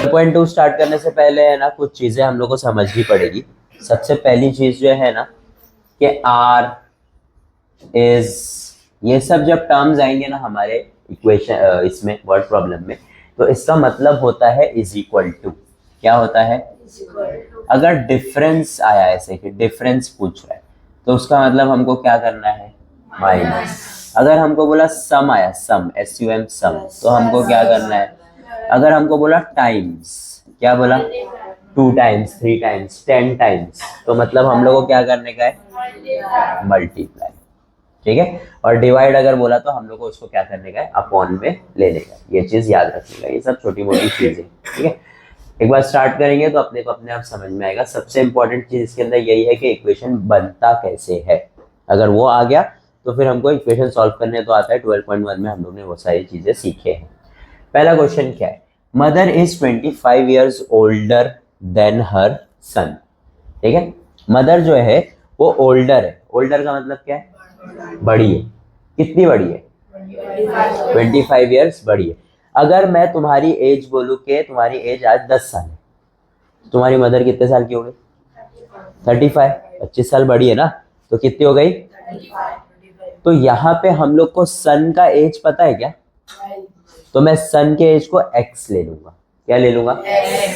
12.2 start करने से पहले है ना कुछ चीजें हम लोग को समझनी पड़ेगी। सबसे पहली चीज जो है ना कि आर इज, ये सब जब टर्म्स आएंगे ना हमारे इक्वेशन इसमें वर्ड प्रॉब्लम में, तो इसका मतलब होता है इज इक्वल टू। क्या होता है? अगर डिफरेंस आया ऐसे कि डिफरेंस पूछ रहा है तो उसका मतलब हमको क्या करना है? माइनस। अगर हमको बोला सम आया, सम SUM सम, तो हमको क्या करना है? अगर हमको बोला टाइम्स, क्या बोला? 2 टाइम्स, 3 टाइम्स, 10 टाइम्स, तो मतलब हम लोग को क्या करने का है? मल्टीप्लाई। ठीक है। और डिवाइड अगर बोला तो हम लोग को उसको क्या करने का है? अपॉन में लेने का। ये चीज याद रखने का। ये सब छोटी मोटी चीजें, ठीक है। एक बार स्टार्ट करेंगे तो अपने को अपने आप समझ में आएगा। सबसे इंपॉर्टेंट चीज इसके अंदर यही है कि इक्वेशन बनता कैसे है। अगर वो आ गया तो फिर हमको इक्वेशन सॉल्व करने तो आता है। 12.1 में हम लोग ने वो सारी चीजें सीखे हैं। पहला क्वेश्चन क्या है? Mother is 25 years older than her son. ठीक है। मदर जो है वो ओल्डर है। ओल्डर का मतलब क्या है? बड़ी है। कितनी बड़ी है? 25 ईयर्स बड़ी है। अगर मैं तुम्हारी एज बोलूं कि तुम्हारी एज आज 10 साल है, तुम्हारी मदर कितने साल की हो गई? 35। 25 साल बड़ी है ना, तो कितनी हो गई? तो यहाँ पे हम लोग को सन का एज पता है क्या? तो मैं सन के एज को x ले लूंगा। क्या ले लूंगा?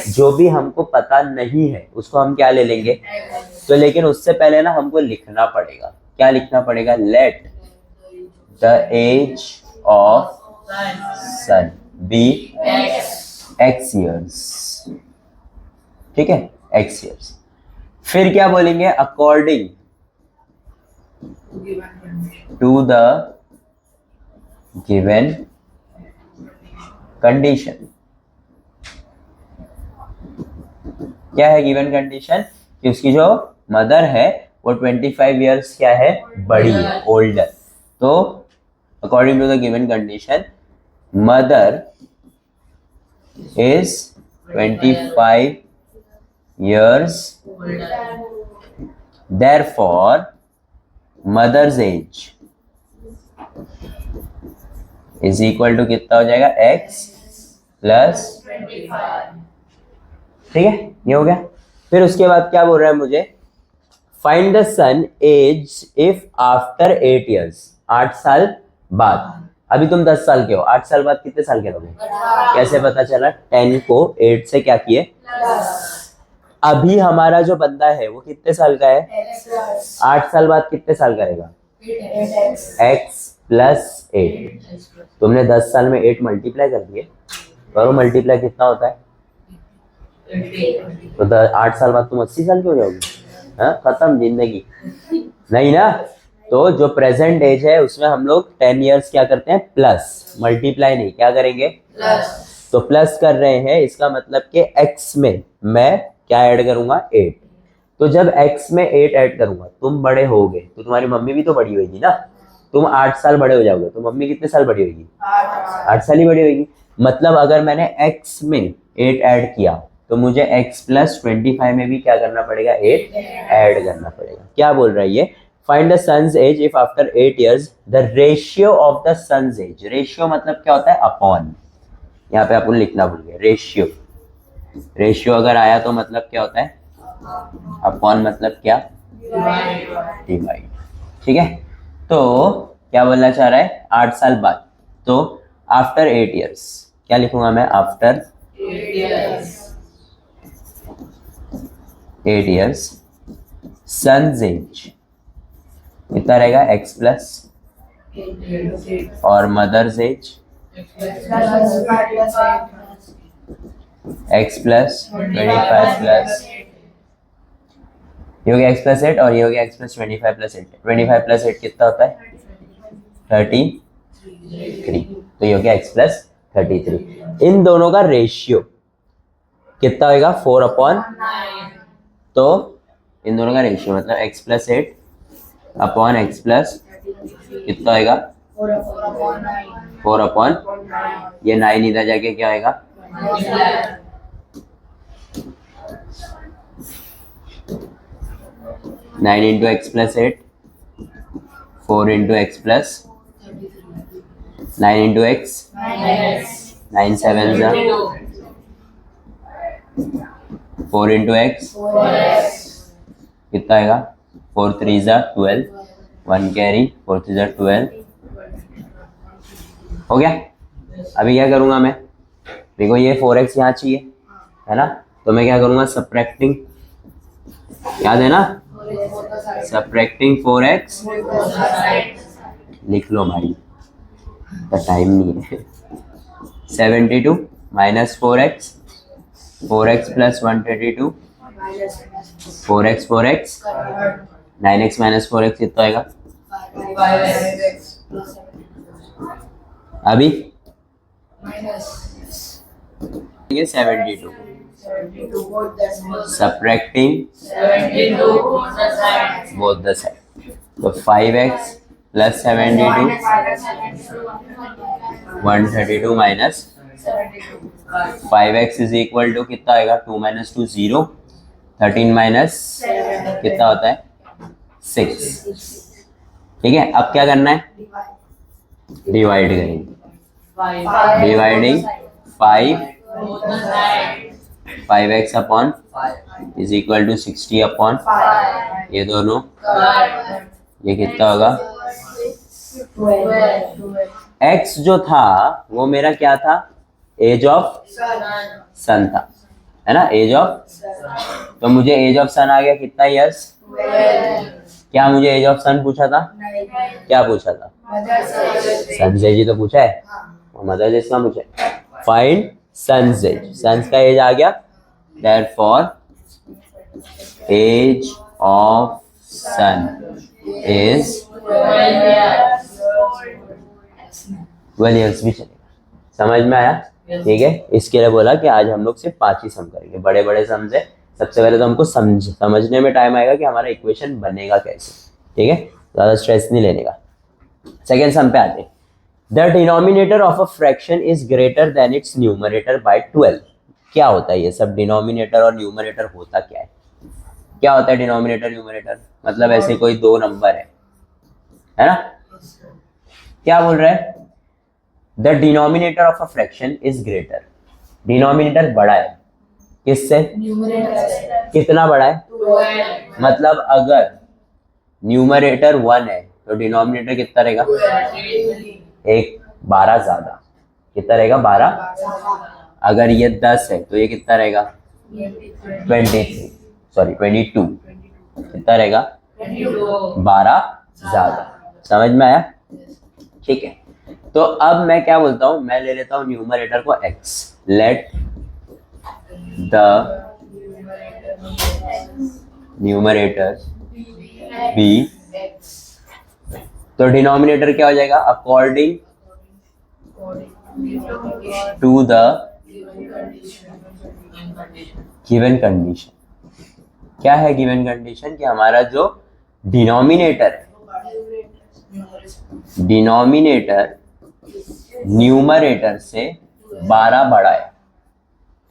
जो भी हमको पता नहीं है उसको हम क्या ले लेंगे? तो लेकिन उससे पहले ना हमको लिखना पड़ेगा। क्या लिखना पड़ेगा? Let the age of son be x years। ठीक है, x years। फिर क्या बोलेंगे? According to the given condition. क्या है गिवन कंडीशन? कि उसकी जो मदर है वो 25 ईयर्स क्या है? बड़ी है, ओल्डर। तो according to the given condition mother is 25 years, therefore mother's age is equal to कितना हो जाएगा? x plus 25। ठीक है, ये हो गया। फिर उसके बाद क्या बोल रहा है मुझे? Find the son age if after 8 years। 8 साल बाद। अभी तुम 10 साल के हो, 8 साल बाद कितने साल के लोगे? कैसे पता चला? 10 को 8 से क्या किए? अभी हमारा जो बंदा है वो कितने साल का है? 8 साल बाद कितने साल करेगा? x plus 8। तुमने 10 साल में 8 मल्टीप्लाई कर दिए, करो मल्टीप्लाई, कितना होता है? तो 8 साल बाद तुम 80 साल के हो जाओगे। हाँ, खत्म जिंदगी। नहीं ना। तो जो प्रेजेंट एज है उसमें हम लोग 10 इयर्स क्या करते हैं? प्लस, मल्टीप्लाई नहीं, क्या करेंगे? प्लस। तो प्लस कर रहे हैं, इसका मतलब कि x में मैं क्या ऐड करूंगा? 8। तो जब x में 8 ऐड करूंगा, तुम बड़े होगे तो तुम्हारी मम्मी भी तो बड़ी होगी ना। तुम 8 साल बड़े हो जाओगे तो मम्मी कितने साल बड़ी होगी? 8 साल ही बड़ी होगी। मतलब अगर मैंने x में 8 ऐड किया तो मुझे x plus 25 में भी क्या करना पड़ेगा? 8 ऐड करना पड़ेगा। क्या बोल रहा है ये? Find the son's age if after 8 years the ratio of the son's age. Ratio मतलब क्या होता है? अपॉन। यहाँ पे अपन लिखना भूल गए, रेशियो। रेशियो अगर आया तो मतलब क्या होता है? अपॉन मतलब क्या? डिवाइड। ठीक है। तो क्या बोलना चाह रहा है? 8 साल बाद। तो आफ्टर 8 years क्या लिखूंगा मैं? आफ्टर 8 years सन्स एज कितना रहेगा? x प्लस, और mother's age x plus 25 plus, ये हो गया x प्लस 8 और ये हो गया x प्लस 25 प्लस 8। 25 प्लस 8 कितना होता है? 33। तो ये हो गया x प्लस 33। इन दोनों का रेशियो कितना होगा? 4/9। तो इन दोनों का रेशियो मतलब x plus 8 upon x plus कितना होगा? 4/9। ये 9 इधर जाके क्या होगा? 9 into x plus 8, 4 into x plus 9 into x 9 7 जा 4 इंटू एक्स कितना आएगा 4 3 12 1 कैरी 4 3 12 हो गया। अभी क्या करूंगा मैं, देखो ये 4x यहाँ चाहिए है ना, तो मैं क्या करूंगा सब्ट्रैक्टिंग, याद है ना, सब्ट्रैक्टिंग 4x, लिख लो भाई तो टाइम नहीं है। 72 minus 4x, 4x plus 132, 4x 9x minus 4x कितना आएगा, अभी 72 सब्ट्रैक्टिंग बोथ द साइड, तो 5x plus 72 132 minus 5x is equal to कितना आएगा 2 माइनस 2 0, 13 माइनस कितना होता है 6। ठीक है, अब क्या करना है, डिवाइड करेंगे, dividing 5x upon is equal to 60 upon ये दोनों, ये कितना होगा, x जो था वो मेरा क्या था, एज ऑफ सन था, है ना, एज ऑफ, तो मुझे एज ऑफ सन आ गया कितना इयर्स, क्या मुझे एज ऑफ सन पूछा था, क्या पूछा था, सन्स एज ही तो पूछा है, मदर्स एज का पूछा है, फाइंड सन्स एज, सन्स का एज आ गया, therefore age of son is 12 years भी चलेगा, समझ में आया। ठीक है, इसके लिए बोला कि आज हम लोग सिर्फ 5 ही सम करेंगे, बड़े बड़े सम्स है, सबसे पहले तो हमको समझने में टाइम आएगा कि हमारा इक्वेशन बनेगा कैसे, ठीक है, ज़्यादा स्ट्रेस नहीं लेने का। सेकेंड सम पे आते हैं, the denominator of a fraction is greater than it's numerator bye 12। क्या होता है ये सब, डिनोमिनेटर और न्यूमरेटर होता क्या है, क्या होता है डिनोमिनेटर न्यूमरेटर, मतलब ऐसे कोई दो नंबर है ना, क्या बोल रहा है, the denominator of a fraction is greater, denominator बड़ा है किससे, कितना बड़ा है, मतलब अगर न्यूमरेटर 1 है तो डिनोमिनेटर कितना रहेगा, एक 12 ज्यादा, कितना रहेगा 12, अगर ये 10 है तो ये कितना रहेगा 22, कितना रहेगा 12 ज्यादा, समझ में आया। ठीक है, तो अब मैं क्या बोलता हूं, मैं ले लेता हूं न्यूमरेटर को x, let the numerator be, तो डिनोमिनेटर क्या हो जाएगा, according to the given condition. क्या है गिवन कंडीशन, कि हमारा जो डिनोमिनेटर है, डिनोमिनेटर न्यूमरेटर से 12 बड़ा है,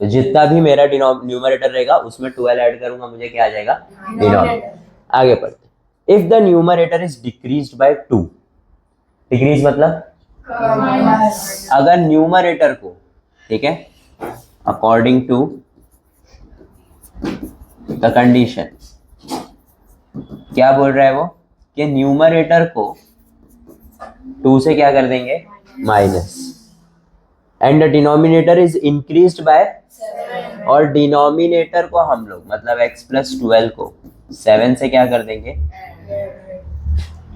तो जितना भी मेरा न्यूमरेटर रहेगा उसमें 12 ऐड करूंगा, मुझे क्या आ जाएगा डिनोमिनेटर। आगे पढ़ते, if the numerator is decreased bye 2, decrease मतलब अगर न्यूमरेटर को, ठीक है, अकॉर्डिंग टू द कंडीशन, क्या बोल रहा है वो, कि न्यूमरेटर को 2 से क्या कर देंगे minus, and the denominator is increased by, और डिनोमिनेटर को हम लोग मतलब x प्लस 12 को 7 से क्या कर देंगे,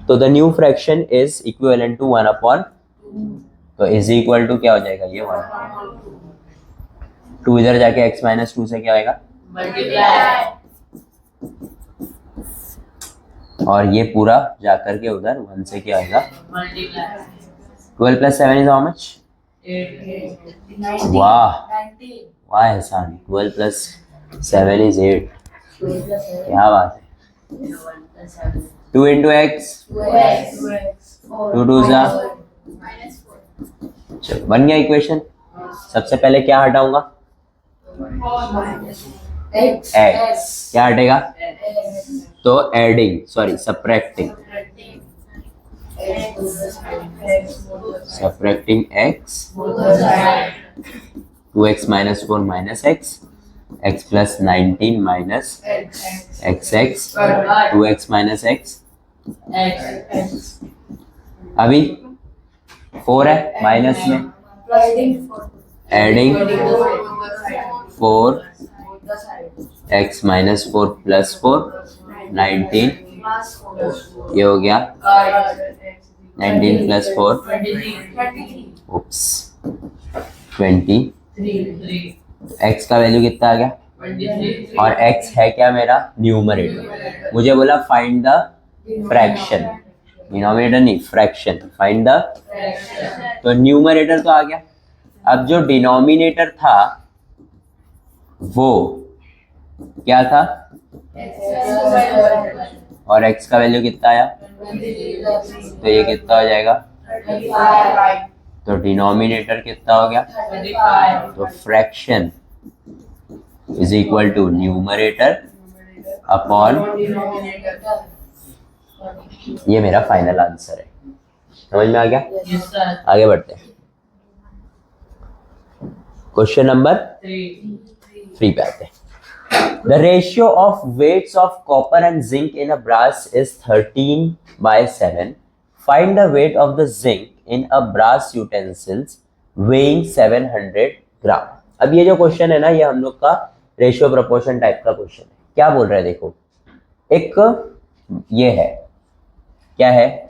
तो the new fraction is equivalent to 1 upon, तो इज इक्वल टू क्या हो जाएगा ये 1, 2 इधर जाके x माइनस 2 से क्या आएगा मल्टीप्लाई, और ये पूरा जाकर के उधर 1 से क्या आएगा multiply. 12 plus 7 is how much, वाह वाह एहसान, 12 प्लस 7 इज 8, क्या बात है। 2 इंटू एक्स, 2 2 जा, चलो बन गया इक्वेशन। सबसे पहले क्या हटाऊंगा, x, क्या हटेगा, तो adding, sorry subtracting x, 2x minus 4 minus x, x plus 19 minus x x 2x minus x. अभी 4 है माइनस में, एडिंग 4 x माइनस 4 प्लस 4 19, ये हो गया 19 प्लस 4 उप्स 20। x का वैल्यू कितना आ गया, और x है क्या मेरा न्यूमरेटर। मुझे बोला फाइंड द फ्रैक्शन, डिनोमिनेटर नहीं फ्रैक्शन, फाइंड द, तो न्यूमरेटर तो आ गया। अब जो डिनोमिनेटर था वो क्या था, और x का वैल्यू कितना आया, तो ये कितना हो जाएगा, तो डिनोमिनेटर कितना हो गया, तो fraction is equal to numerator upon, ये मेरा फाइनल आंसर है। समझ में आ गया? आगे बढ़ते हैं, क्वेश्चन नंबर 3 पे आते हैं। The ratio of weights of copper and zinc in a brass is 13/7. Find the weight of the zinc in a brass utensils weighing 700 ग्राम। अब ये जो क्वेश्चन है ना, ये हम लोग का रेशियो प्रोपोर्शन टाइप का क्वेश्चन है। क्या बोल रहा है देखो, एक ये है, क्या है,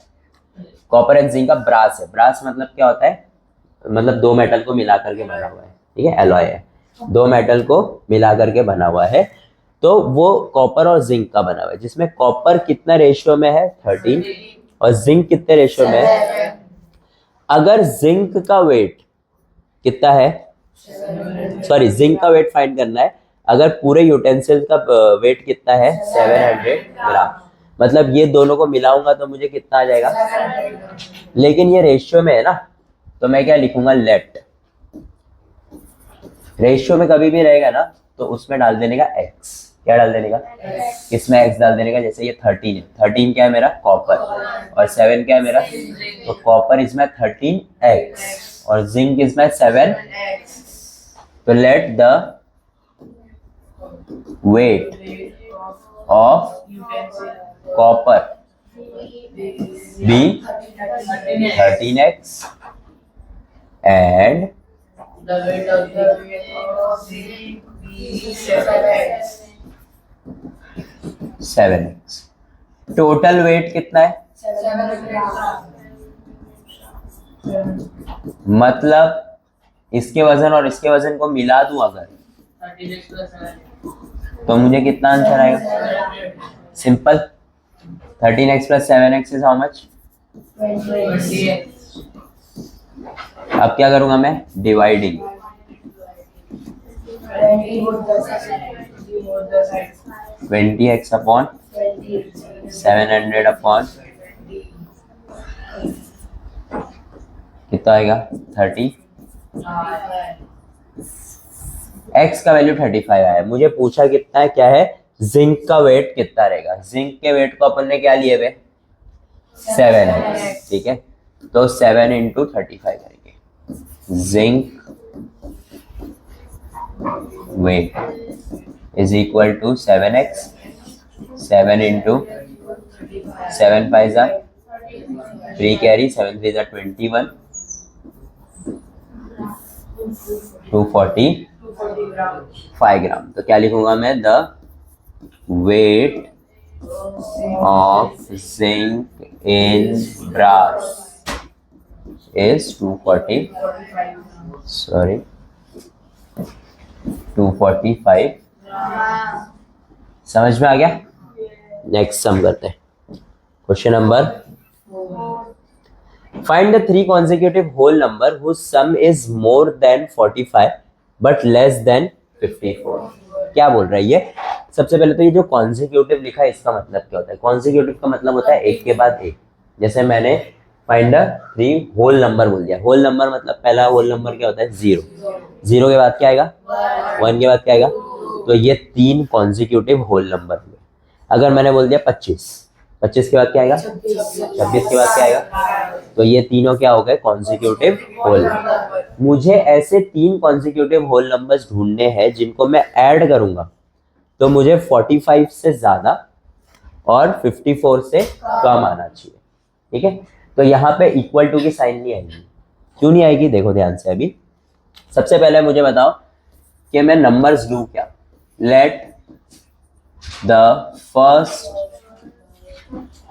कॉपर एंड जिंक का ब्रास है। ब्रास मतलब क्या होता है, मतलब दो मेटल को मिला करके बना हुआ है, ठीक है, एलॉय है, दो मेटल को मिला करके बना हुआ है। तो वो कॉपर और जिंक का बना हुआ है, जिसमें कॉपर कितना रेशियो में है 13 और जिंक कितने रेशियो में है। अगर जिंक का वेट कितना है, सॉरी जिंक का वेट फाइंड करना है, अगर पूरे यूटेंसिल का वेट कितना है 700 ग्राम, मतलब ये दोनों को मिलाऊंगा तो मुझे कितना आ जाएगा, लेकिन ये रेशियो में है ना, तो मैं क्या लिखूंगा, लेट। रेशियो में कभी भी रहेगा ना तो उसमें डाल देने का x, क्या डाल देने का, इसमें x डाल देने का। जैसे ये 13 है, 13 क्या है मेरा, कॉपर, और 7 क्या है मेरा, तो कॉपर इसमें 13x और जिंक इसमें 7। तो let the weight of copper be 13x and the weight of zinc be 7x. 7x। Total weight कितना है, 7 मतलब इसके वजन और इसके वजन को मिला दूं अगर, 13x plus 7 तो मुझे कितना आंसर आएगा, simple. 13x plus 7x is how much, 20x. अब क्या करूंगा मैं, डिवाइडिंग, 20x अपॉन 700 अपॉन कितना आएगा 30। x का वैल्यू 35 आया, मुझे पूछा कितना है, क्या है, जिंक का वेट कितना रहेगा। जिंक के वेट को अपन ने क्या लिए हुए 7x, ठीक है, तो 7 इंटू 35 करेंगे। Zinc weight is equal to 7x, 7 into 7 5 जा 3 कैरी, 7 3 जा 21, 245 ग्राम। तो क्या लिखूंगा मैं, the weight of zinc in brass is 245। समझ में आ गया? नेक्स्ट सम करते हैं, question number, find the 3 consecutive whole number whose sum is more than 45 but less than 54। क्या बोल रहा है ये, सबसे पहले तो ये जो कॉन्जिक्यूटिव लिखा है इसका मतलब क्या होता है। कॉन्जिक्यूटिव का मतलब होता है एक के बाद एक, जैसे मैंने फाइंड 3 होल नंबर बोल दिया। होल नंबर मतलब पहला होल नंबर क्या होता है 0, 0 के बाद क्या आएगा 1 के बाद क्या आएगा, तो ये 3 कॉन्जिक्यूटिव होल नंबर हुए। अगर मैंने बोल दिया 25, 25 के बाद क्या आएगा? 26 के बाद क्या आएगा? तो ये तीनों क्या हो गए? Consecutive whole. मुझे ऐसे 3 कॉन्जिक्यूटिव होल नंबर्स ढूंढने हैं जिनको मैं ऐड करूंगा तो मुझे 45 से ज्यादा और 54 से कम आना चाहिए। ठीक है, तो यहाँ पे इक्वल टू की साइन नहीं आएगी। क्यों नहीं आएगी? देखो ध्यान से। अभी सबसे पहले मुझे बताओ कि मैं नंबर्स लूं क्या। Let the first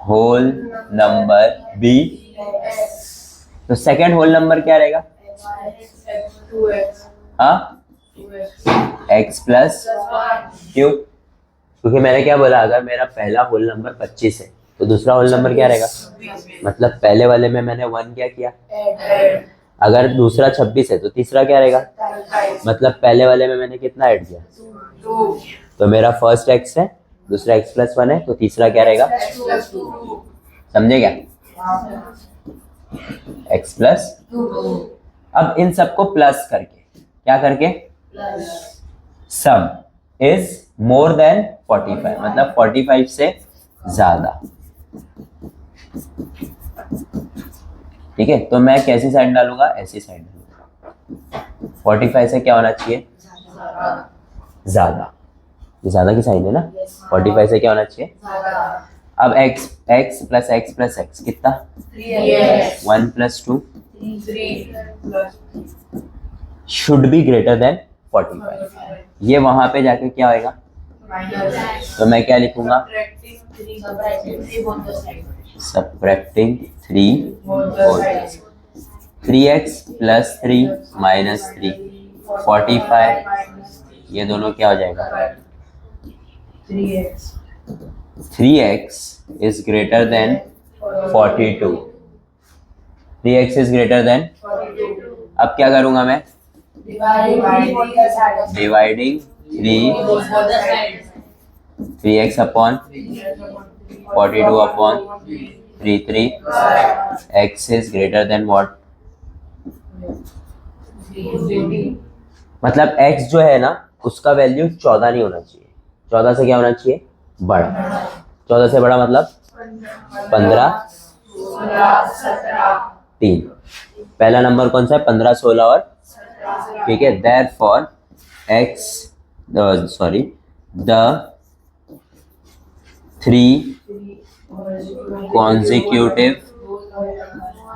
whole number be, तो सेकेंड होल नंबर क्या रहेगा? हाँ, x प्लस, क्यों? क्योंकि मैंने क्या बोला, अगर मेरा पहला होल नंबर 25 है तो दूसरा होल नंबर क्या रहेगा? मतलब पहले वाले में मैंने 1 क्या किया? अगर दूसरा 26 है तो तीसरा क्या रहेगा? मतलब पहले वाले में मैंने कितना ऐड किया? तो मेरा फर्स्ट x है, दूसरा x प्लस 1 है, तो तीसरा क्या रहेगा? समझे क्या? x plus. अब इन सबको प्लस करके, क्या करके? सम इज मोर देन 45, मतलब 45 से ज्यादा। ठीक है, तो मैं कैसी साइन डालूंगा? ऐसी साइन डालूंगा। 45 से क्या होना चाहिए? ज्यादा। ये ज्यादा की साइन है ना। 45 से क्या होना चाहिए? अब x प्लस x कितना? 1 plus 2 should be greater than 45। ये वहां पे जाके क्या होएगा? तो मैं क्या लिखूंगा? सब्ट्रैक्टिंग 3 3x प्लस 3 माइनस 3 45, ये दोनों क्या हो जाएगा? 3x is greater than 42। 3x is greater than, अब क्या करूंगा मैं? Dividing 3x upon 42 upon 3 x is greater than what? मतलब x जो है ना उसका वैल्यू 14 नहीं होना चाहिए। 14 से क्या होना चाहिए? बड़ा। 14 से बड़ा मतलब 15, 3। पहला नंबर कौन सा है? 15, 16 और, ठीक है। Therefore x the 3 consecutive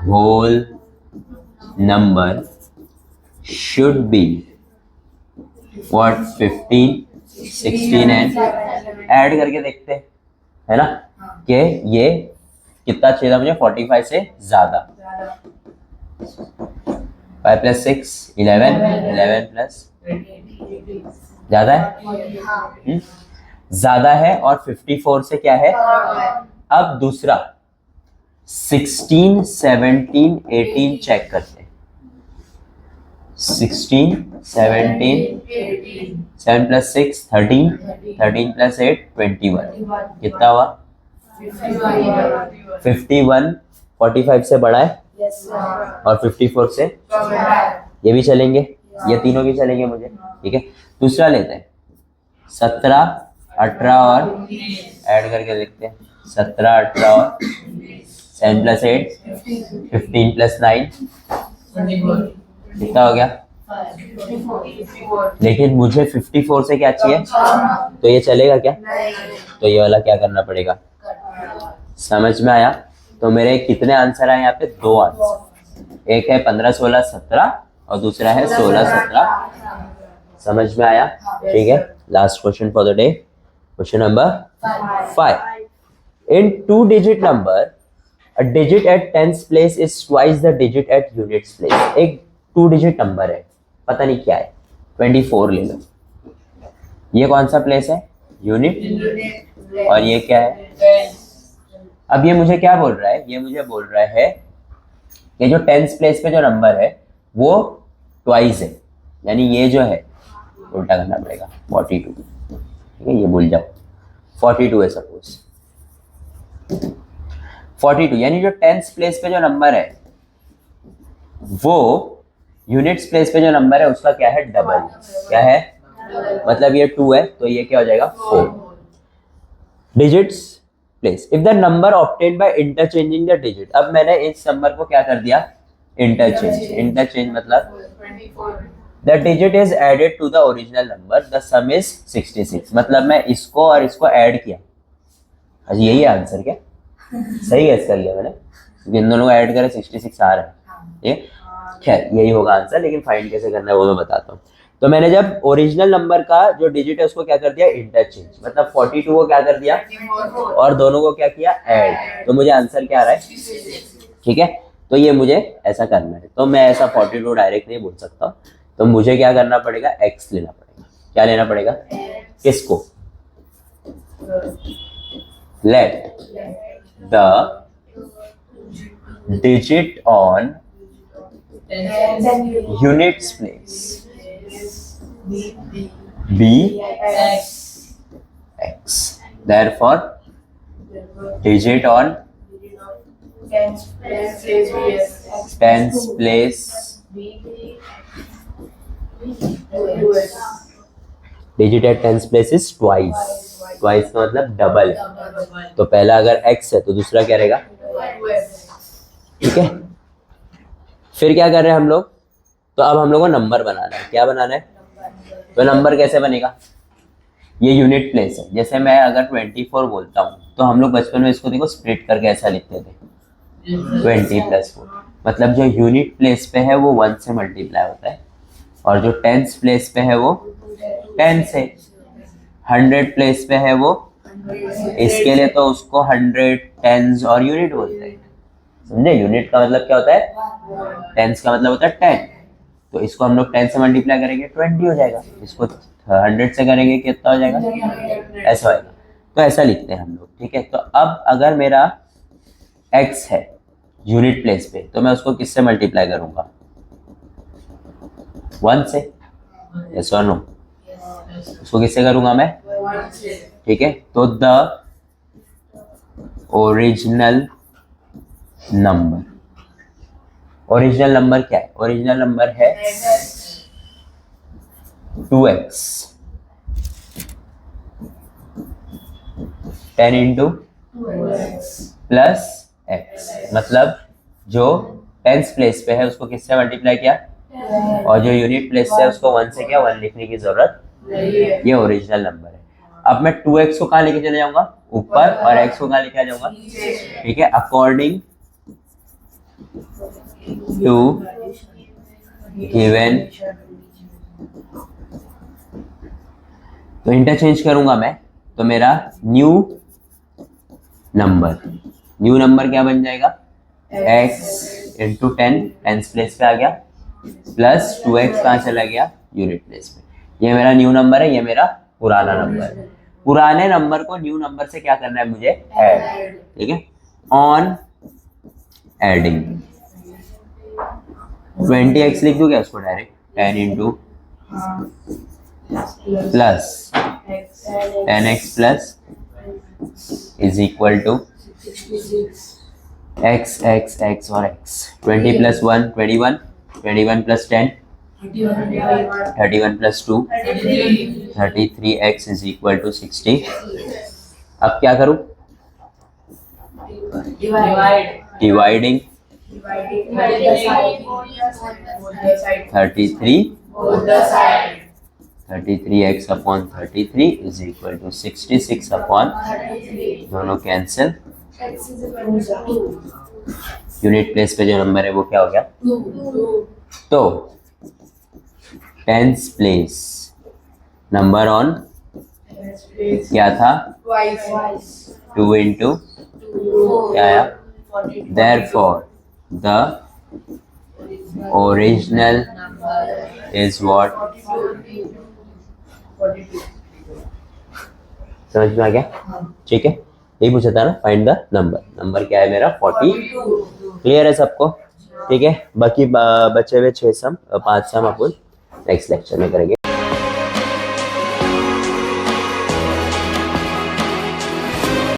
whole number should be what? 15, 16 and add करके देखते हैं, है ना, कि ये कितना चाहिए मुझे? 45 से ज्यादा। 5 प्लस 6 11, 11 प्लस ज्यादा है, ज्यादा है। और 54 से क्या है? अब दूसरा 16, 17, 18 चेक करते हैं। 16, 17, 7 प्लस 6 13, 13 प्लस 8 21, कितना हुआ? 51 45 से बड़ा है और 54 से, ये भी चलेंगे, ये तीनों भी चलेंगे मुझे। ठीक है, दूसरा लेते हैं 17, 18 और ऐड करके देखते हैं। 17, 18 और 7 प्लस 8 15 प्लस 9 कितना हो गया? लेकिन मुझे 54 से क्या चाहिए? तो ये चलेगा क्या? तो ये वाला क्या करना पड़ेगा? समझ में आया? तो मेरे कितने आंसर आए यहाँ पे? 2 आंसर। एक है 15, 16, 17 और दूसरा है 16, 17। समझ में आया? ठीक है, last question for the day, question number 5। In 2 digit number a digit at tens place is twice the digit at units place। एक 2 डिजिट नंबर है, पता नहीं क्या है, 24 ले लो। ये कौन सा प्लेस है? यूनिट। और ये क्या है? अब ये मुझे क्या बोल रहा है? ये मुझे बोल रहा है कि जो टेंस प्लेस पे जो नंबर है वो ट्वाइस है, यानी ये जो है उल्टा करना पड़ेगा 42। ठीक है, ये भूल जाओ। 42 है सपोज, 42 यानी जो टेंस प्लेस पे जो नंबर है वो यूनिट्स प्लेस पे जो नंबर है उसका क्या है? डबल। क्या है? मतलब ये 2 है तो ये क्या हो जाएगा? 4। Digits place if the number obtained by interchanging the digit. अब मैंने इस नंबर को क्या कर दिया, इंटरचेंज मतलब 24. The digit is added to the original number, the sum is 66। मतलब मैं इसको और इसको ऐड किया। अच्छा यही है आंसर क्या? सही गैस कर लिया मैंने, क्योंकि इन दोनों को ऐड करें 66 आ रहा है ये। खैर यही होगा आंसर, लेकिन फाइंड कैसे करना है वो मैं बताता हूँ। तो मैंने जब ओरिजिनल नंबर का जो डिजिट है उसको क्या कर दिया, इंटरचेंज, मतलब 42 को क्या कर दिया 24. और दोनों को क्या किया, ऐड। तो मुझे आंसर क्या आ रहा है, 66. ठीक है। तो ये मुझे ऐसा करना है, तो मैं ऐसा 42 डायरेक्ट नहीं बोल सकता, तो मुझे क्या करना पड़ेगा, एक्स लेना पड़ेगा। क्या लेना पड़ेगा, किसको, let the digit on units place be x, therefore digit on tens place digit at tens place is twice का मतलब डबल। तो पहला अगर x है तो दूसरा क्या रहेगा, ठीक है। फिर क्या कर रहे हैं हम लोग, तो अब हम लोग को नंबर बनाना है। क्या बनाना है, तो नंबर कैसे बनेगा, ये यूनिट प्लेस है। जैसे मैं अगर 24 बोलता हूँ तो हम लोग बचपन में इसको देखो स्प्लिट करके ऐसा लिखते थे, 20 + 4। मतलब जो यूनिट प्लेस पे है वो 1 से मल्टीप्लाई होता है, और जो टेंस प्लेस पे है वो 10 से, 100 प्लेस पे है वो, इसके लिए तो उसको 100 टेंस और यूनिट बोलते हैं, समझे। यूनिट का मतलब क्या होता है, टेंस का मतलब होता है 10। तो इसको हम लोग 10 से मल्टीप्लाई करेंगे 20 हो जाएगा, इसको 100 से करेंगे कितना हो जाएगा, ऐसा होएगा। तो ऐसा लिखते हैं हम लोग, ठीक है। तो अब अगर मेरा x है यूनिट प्लेस पे, तो मैं उसको किससे मल्टीप्लाई करूंगा, 1 से, यस और नो। उसको किससे करूंगा मैं, ठीक है। तो the original number, original number क्या है, ओरिजिनल नंबर है 2x, 10 इंटू प्लस x। मतलब जो टेंस प्लेस पे है उसको किससे मल्टीप्लाई किया, और जो यूनिट प्लेस से है उसको 1 से किया, 1 लिखने की जरूरत, ये ओरिजिनल नंबर है। अब मैं 2x को कहाँ लेके चले जाऊंगा, ऊपर, और x को कहाँ लेके आ जाऊंगा, ठीक है, अकॉर्डिंग टू गिवन। तो इंटरचेंज करूंगा मैं, तो मेरा न्यू नंबर क्या बन जाएगा, x इंटू 10, टेंस प्लेस पे आ गया, प्लस 2x कहाँ चला गया, यूनिट प्लेस पे। ये मेरा न्यू नंबर है, ये मेरा पुराना नंबर है। पुराने नंबर को न्यू नंबर से क्या करना है मुझे, ऐड, ठीक है। ऑन एडिंग 20x लिख दूं क्या उसको direct, 10 into plus 10x plus is equal to x और x। 20 + 1 21, 21 + 10 31 + 2 33x is equal to 60। अब क्या करूं, dividing 33x upon 33 is equal to 66 upon, दोनों कैंसिल, यूनिट प्लेस पे जो नंबर है वो क्या हो गया, 2। तो टेंस प्लेस नंबर ऑन क्या था, 2 इंटू क्या आया, therefore the original is what, समझ में आ गया, ठीक है। यही पूछा था ना, फाइंड द नंबर क्या है मेरा 40। क्लियर है सबको, ठीक है। बाकी बचे हुए 5 सम अपन नेक्स्ट लेक्चर में करेंगे।